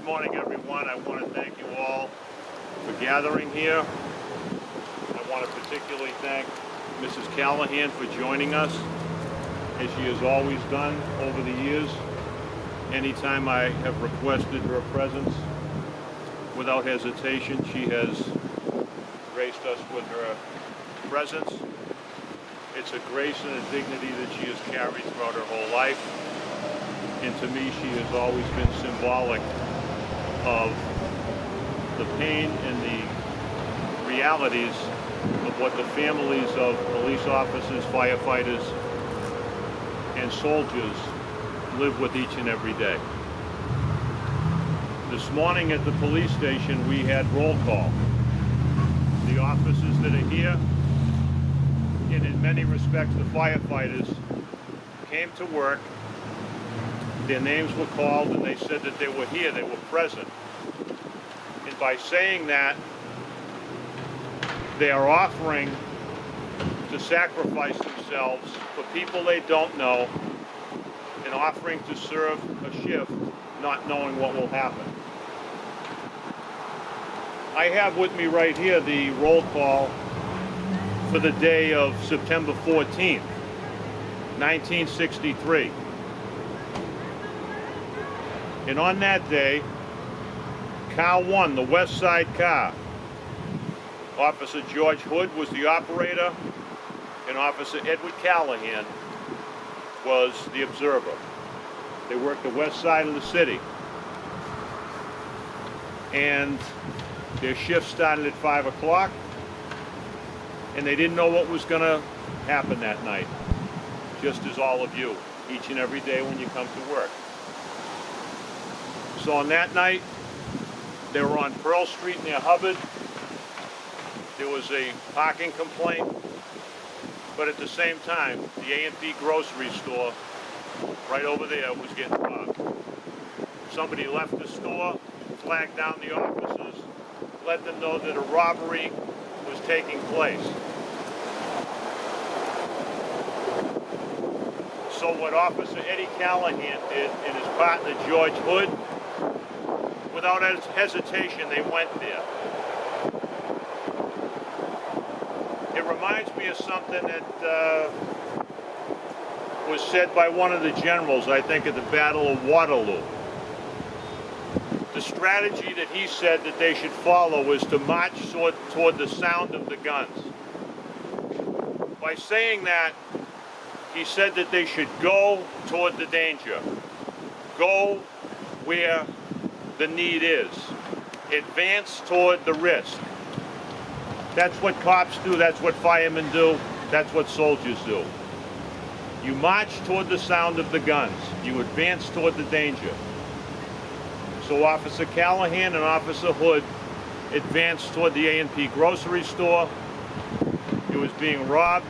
morning, everyone. I want to thank you all for gathering here. I want to particularly thank Mrs. Callahan for joining us, as she has always done over the years. Anytime I have requested her presence, without hesitation, she has graced us with her presence. It's a grace and a dignity that she has carried throughout her whole life. And to me, she has always been symbolic of the pain and the realities of what the families of police officers, firefighters, and soldiers live with each and every day. This morning at the police station, we had roll call. The officers that are here, and in many respects the firefighters, came to work. Their names were called and they said that they were here, they were present. And by saying that, they are offering to sacrifice themselves for people they don't know and offering to serve a shift not knowing what will happen. I have with me right here the roll call for the day of September 14th, 1963. And on that day, car 1, the West Side car, Officer George Hood was the operator, and Officer Edward Callahan was the observer. They worked the west side of the city. And their shift started at 5 o'clock, and they didn't know what was going to happen that night, just as all of you, each and every day when you come to work. So on that night, they were on Pearl Street near Hubbard. There was a parking complaint, but at the same time, the A&P grocery store right over there was getting robbed. Somebody left the store, flagged down the officers, let them know that a robbery was taking place. So what Officer Eddie Callahan did and his partner George Hood, without hesitation, they went there. It reminds me of something that was said by one of the generals, I think, at the Battle of Waterloo. The strategy that he said that they should follow was to march toward the sound of the guns. By saying that, he said that they should go toward the danger. Go where the need is. Advance toward the risk. That's what cops do, that's what firemen do, that's what soldiers do. You march toward the sound of the guns. You advance toward the danger. So Officer Callahan and Officer Hood advanced toward the A&P grocery store. It was being robbed.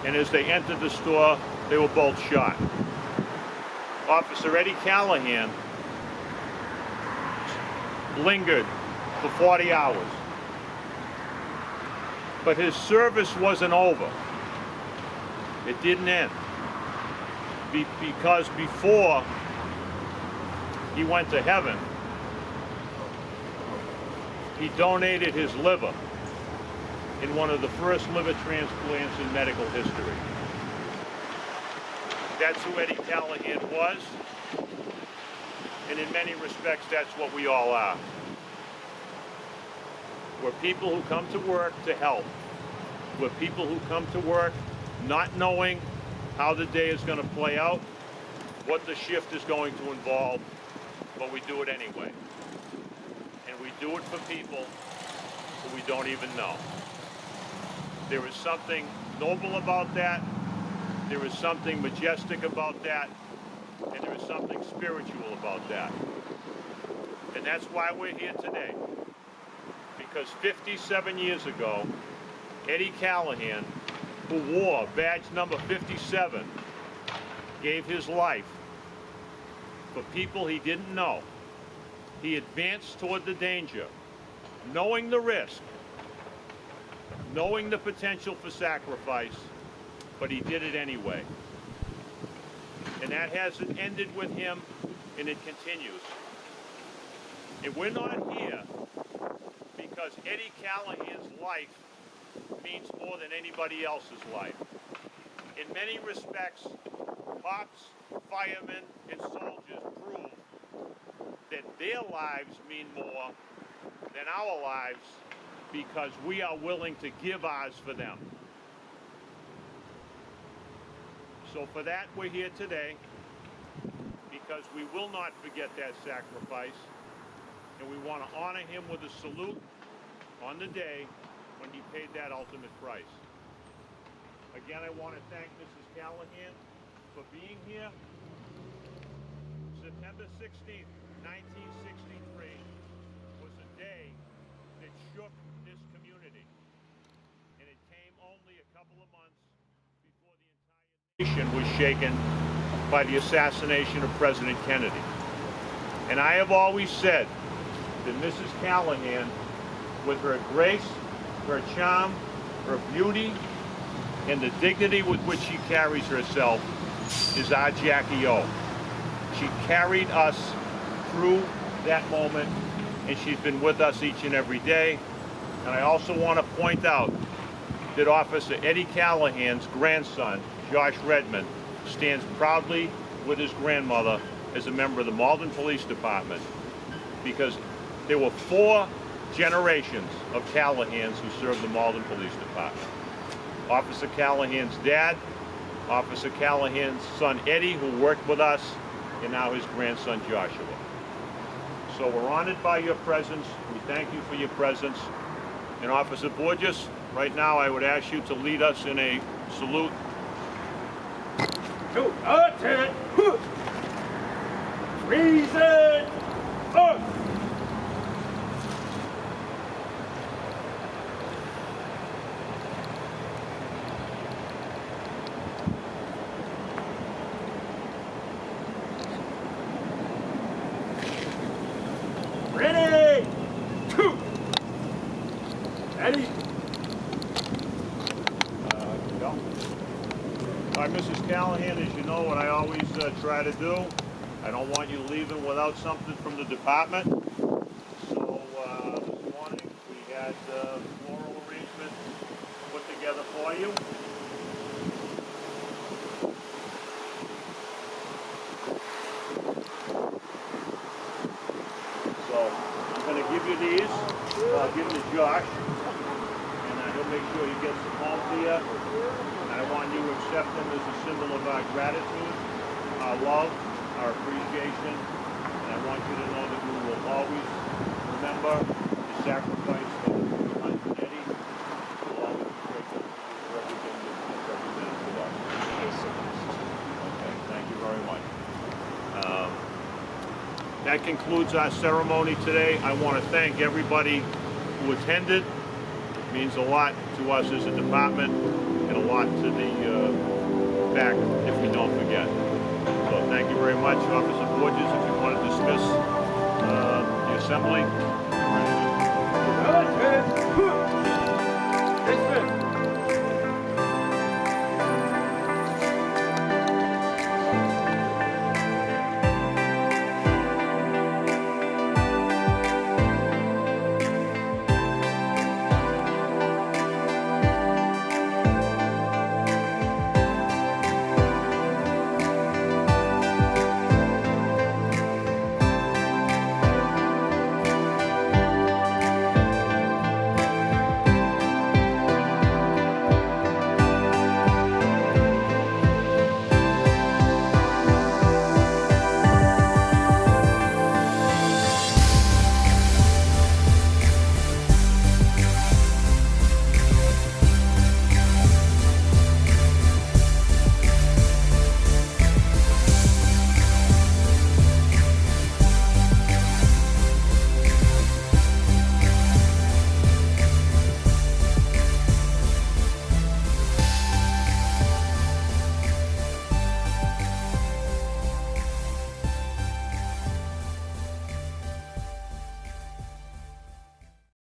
And as they entered the store, they were both shot. Officer Eddie Callahan lingered for 40 hours. But his service wasn't over. It didn't end. Because before he went to heaven, he donated his liver in one of the first liver transplants in medical history. That's who Eddie Callahan was, and in many respects, that's what we all are. We're people who come to work to help. We're people who come to work not knowing how the day is going to play out, what the shift is going to involve, but we do it anyway. And we do it for people who we don't even know. There is something noble about that. There is something majestic about that. And there is something spiritual about that. And that's why we're here today. Because 57 years ago, Eddie Callahan, who wore badge number 57, gave his life for people he didn't know. He advanced toward the danger, knowing the risk, knowing the potential for sacrifice, but he did it anyway. And that hasn't ended with him. and it continues. And we're not here because Eddie Callahan's life means more than anybody else's life. In many respects, cops, firemen, and soldiers prove that their lives mean more than our lives because we are willing to give ours for them. So for that, we're here today because we will not forget that sacrifice, and we want to honor him with a salute on the day when he paid that ultimate price. Again, I want to thank Mrs. Callahan for being here. September 16th, 1963 was a day that shook this community, and it came only a couple of months before the entire nation was shaken by the assassination of President Kennedy. And I have always said that Mrs. Callahan, with her grace, her charm, her beauty, and the dignity with which she carries herself, is our Jackie O. She carried us through that moment, and she's been with us each and every day. And I also want to point out that Officer Eddie Callahan's grandson, Josh Redmond, stands proudly with his grandmother as a member of the Malden Police Department, because there were 4 generations of Callahans who served the Malden Police Department. Officer Callahan's dad, Officer Callahan's son Eddie, who worked with us, and now his grandson Joshua. So we're honored by your presence. We thank you for your presence. And Officer Borges, right now I would ask you to lead us in a salute. To attack! Treason! Up! Ready! 2! Ready! Go. All right, Mrs. Callahan, as you know what I always try to do, I don't want you leaving without something from the department. So this morning we had floral arrangement put together for you. So I'm going to give you these. I'll give them to Josh, and he'll make sure he gets them home to you. And I want you to accept them as a symbol of our gratitude, our love, our appreciation, and I want you to know that we will always remember the sacrifice of Eddie. We'll always be grateful for everything that you've represented to us. Okay, thank you very much. That concludes our ceremony today. I want to thank everybody who attended. It means a lot to us as a department and a lot to the back if we don't forget. So thank you very much, Officer Borges. If you want to dismiss the assembly. Attack!